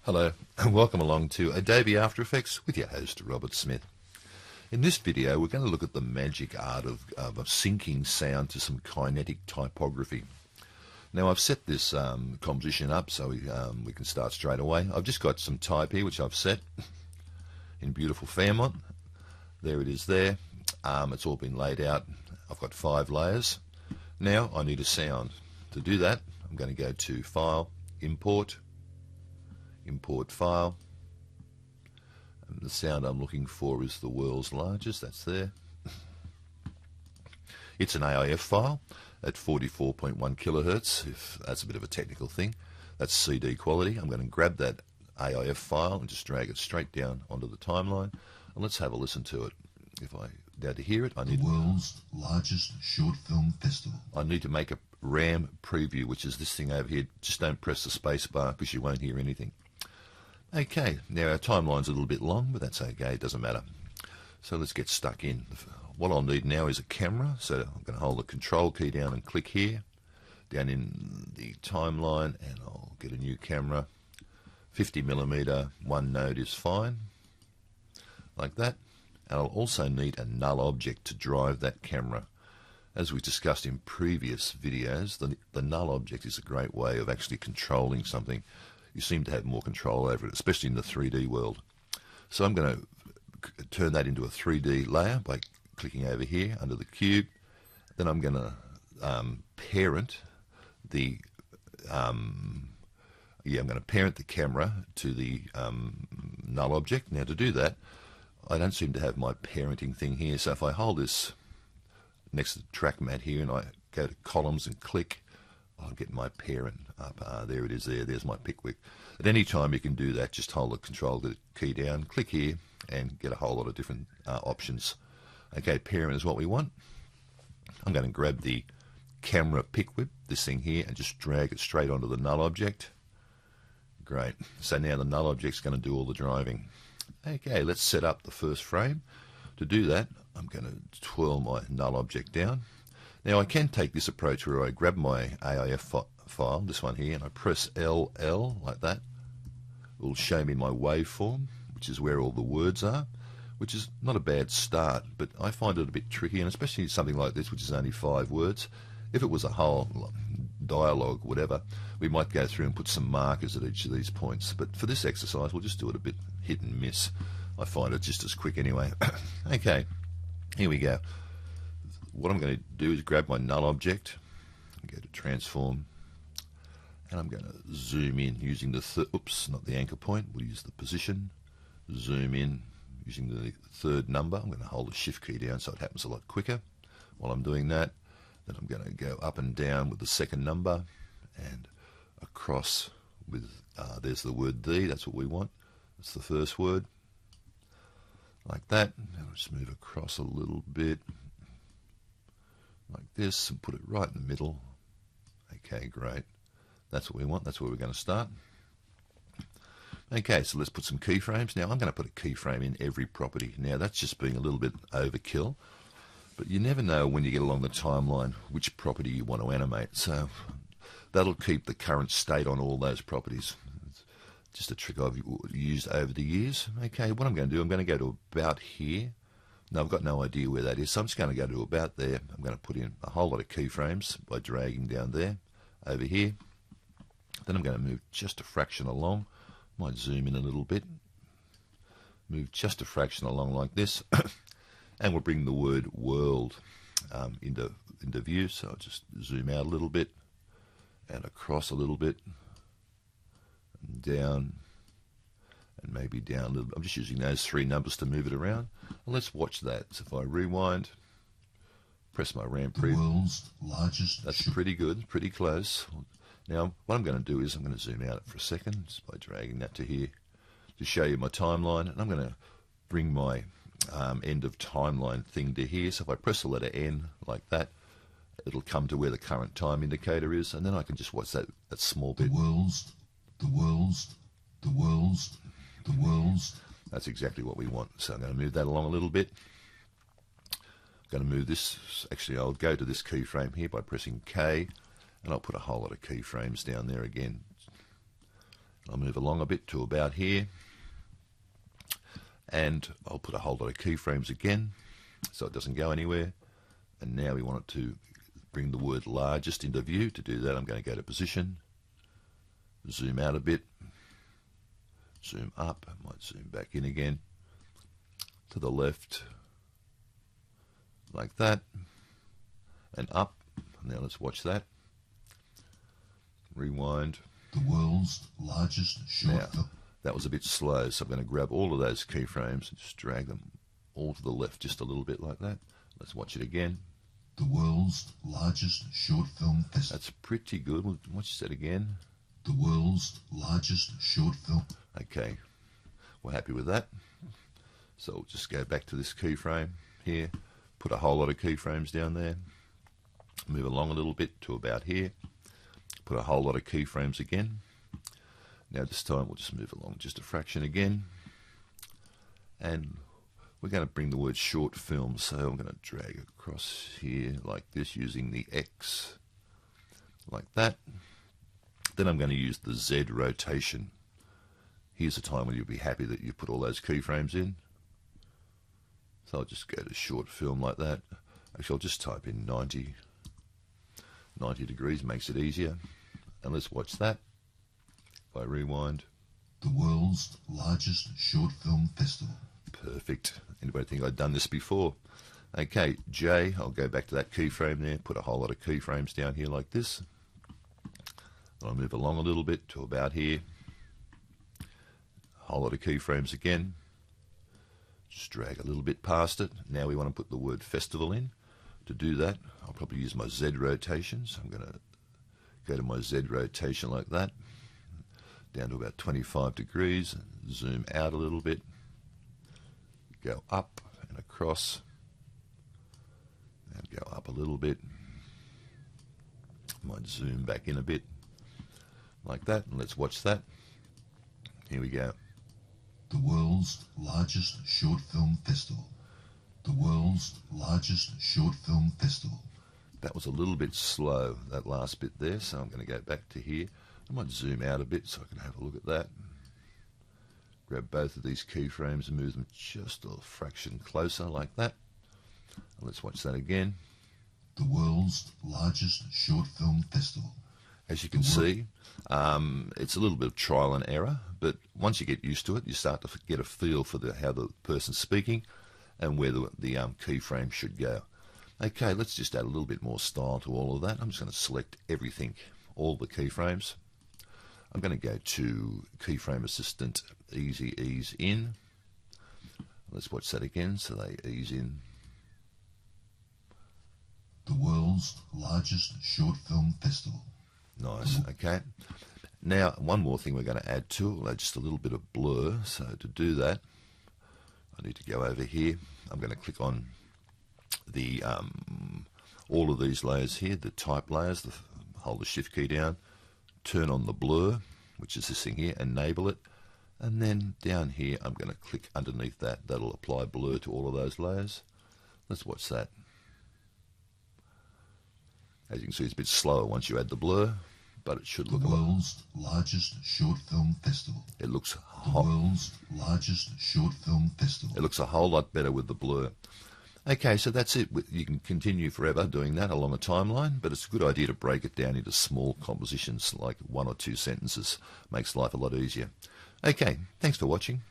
Hello and welcome along to Adobe After Effects with your host Robert Smith. In this video we're going to look at the magic art of syncing sound to some kinetic typography. Now I've set this composition up so we can start straight away. I've just got some type here which I've set in beautiful Fairmont. There it is there. It's all been laid out. I've got 5 layers. Now I need a sound. To do that I'm going to go to File, Import File, and the sound I'm looking for is the world's largest. That's there. It's an AIF file at 44.1 kilohertz, if that's a bit of a technical thing. That's CD quality. I'm going to grab that AIF file and just drag it straight down onto the timeline, and let's have a listen to it. Now to hear it, I need the world's largest short film festival. I need to make a RAM preview, which is this thing over here. Just don't press the space bar because you won't hear anything. Okay, now our timeline's a little bit long, but that's okay, it doesn't matter. So let's get stuck in. What I'll need now is a camera, so I'm going to hold the control key down and click here, down in the timeline, and I'll get a new camera. 50mm, one node is fine, like that. And I'll also need a null object to drive that camera. As we discussed in previous videos, the null object is a great way of actually controlling something. You seem to have more control over it, especially in the 3D world. So I'm going to turn that into a 3D layer by clicking over here under the cube. Then I'm going to parent the I'm going to parent the camera to the null object. Now to do that, I don't seem to have my parenting thing here. So if I hold this next to the track mat here and I go to columns and click, I'll get my parent up. There it is there. There's my Pickwick. At any time you can do that. Just hold the control key down, click here, and get a whole lot of different options. Okay, parent is what we want. I'm going to grab the camera Pickwick, this thing here, and just drag it straight onto the null object. Great. So now the null object's going to do all the driving. Okay, let's set up the first frame. To do that, I'm going to twirl my null object down. Now I can take this approach where I grab my AIF file, this one here, and I press LL like that. It will show me my waveform, which is where all the words are, which is not a bad start, but I find it a bit tricky, and especially something like this, which is only 5 words. If it was a whole dialogue, whatever, we might go through and put some markers at each of these points. But for this exercise, we'll just do it a bit hit and miss. I find it just as quick anyway. Okay, here we go. What I'm going to do is grab my null object, go to transform, and I'm going to zoom in using the not the anchor point, we'll use the position, zoom in using the third number. I'm going to hold the shift key down so it happens a lot quicker. While I'm doing that, then I'm going to go up and down with the second number and across with, there's the word the, that's what we want, that's the first word, like that. Now I'll just move across a little bit, like this, and put it right in the middle. Okay, great. That's what we want. That's where we're going to start. Okay, so let's put some keyframes. Now I'm going to put a keyframe in every property. Now that's just being a little bit overkill, but you never know when you get along the timeline which property you want to animate. So that'll keep the current state on all those properties. It's just a trick I've used over the years. Okay, what I'm going to do, I'm going to go to about here. Now I've got no idea where that is, so I'm just going to go to about there. I'm going to put in a whole lot of keyframes by dragging down there, over here. Then I'm going to move just a fraction along. Might zoom in a little bit. Move just a fraction along like this. And we'll bring the word world into view. So I'll just zoom out a little bit and across a little bit. And down. And maybe down a little bit. I'm just using those 3 numbers to move it around. And let's watch that. So if I rewind, press my RAM preview. The world's largest. That's pretty good, pretty close. Now what I'm going to do is I'm going to zoom out for a second just by dragging that to here to show you my timeline. And I'm going to bring my end of timeline thing to here. So if I press the letter N like that, it'll come to where the current time indicator is, and then I can just watch that small bit. The world's. That's exactly what we want. So I'm going to move that along a little bit. I'm going to move this. Actually, I'll go to this keyframe here by pressing K, and I'll put a whole lot of keyframes down there again. I'll move move along a bit to about here, and I'll put a whole lot of keyframes again so it doesn't go anywhere. And now we want it to bring the word largest into view. To do that, I'm going to go to position, zoom out a bit, zoom up, I might zoom back in again, to the left, like that, and up. Now let's watch that. Rewind. The world's largest short film. That was a bit slow, so I'm going to grab all of those keyframes and just drag them all to the left just a little bit like that. Let's watch it again. The world's largest short film festival. That's pretty good. We'll watch that again. The world's largest short film. Okay, we're happy with that. So we'll just go back to this keyframe here, put a whole lot of keyframes down there, move along a little bit to about here, put a whole lot of keyframes again. Now this time we'll just move along just a fraction again, and we're going to bring the word short film, so I'm going to drag across here like this using the X, like that. Then I'm going to use the Z rotation. Here's a time when you'll be happy that you put all those keyframes in. So I'll just go to short film like that. Actually, I'll just type in 90 degrees, makes it easier. And let's watch that. If I rewind. The world's largest short film festival. Perfect. Anybody think I'd done this before? Okay, J, I'll go back to that keyframe there, put a whole lot of keyframes down here like this. I'll move along a little bit to about here. A whole lot of keyframes again. Just drag a little bit past it. Now we want to put the word festival in. To do that, I'll probably use my Z rotation. So I'm going to go to my Z rotation like that, down to about 25 degrees, zoom out a little bit, go up and across, and go up a little bit. Might zoom back in a bit, like that, and let's watch that. Here we go. The world's largest short film festival. The world's largest short film festival. That was a little bit slow, that last bit there, so I'm going to go back to here. I might zoom out a bit so I can have a look at that. Grab both of these keyframes and move them just a fraction closer, like that. And let's watch that again. The world's largest short film festival. As you can see, it's a little bit of trial and error, but once you get used to it, you start to get a feel for how the person's speaking and where the keyframe should go. Okay, let's just add a little bit more style to all of that. I'm just going to select everything, all the keyframes. I'm going to go to Keyframe Assistant, Easy Ease In. Let's watch that again, so they ease in. The world's largest short film festival. Nice, okay. Now, one more thing we're going to add to it. We'll add just a little bit of blur. So to do that, I need to go over here. I'm going to click on the all of these layers here, the type layers, hold the shift key down, turn on the blur, which is this thing here, enable it, and then down here I'm going to click underneath that. That'll apply blur to all of those layers. Let's watch that. As you can see, it's a bit slower once you add the blur, but it should look the world's largest short film festival. It looks the world's largest short film festival. It looks a whole lot better with the blur. Okay, so that's it. You can continue forever doing that along a timeline, but it's a good idea to break it down into small compositions, like 1 or 2 sentences. Makes life a lot easier. Okay, thanks for watching.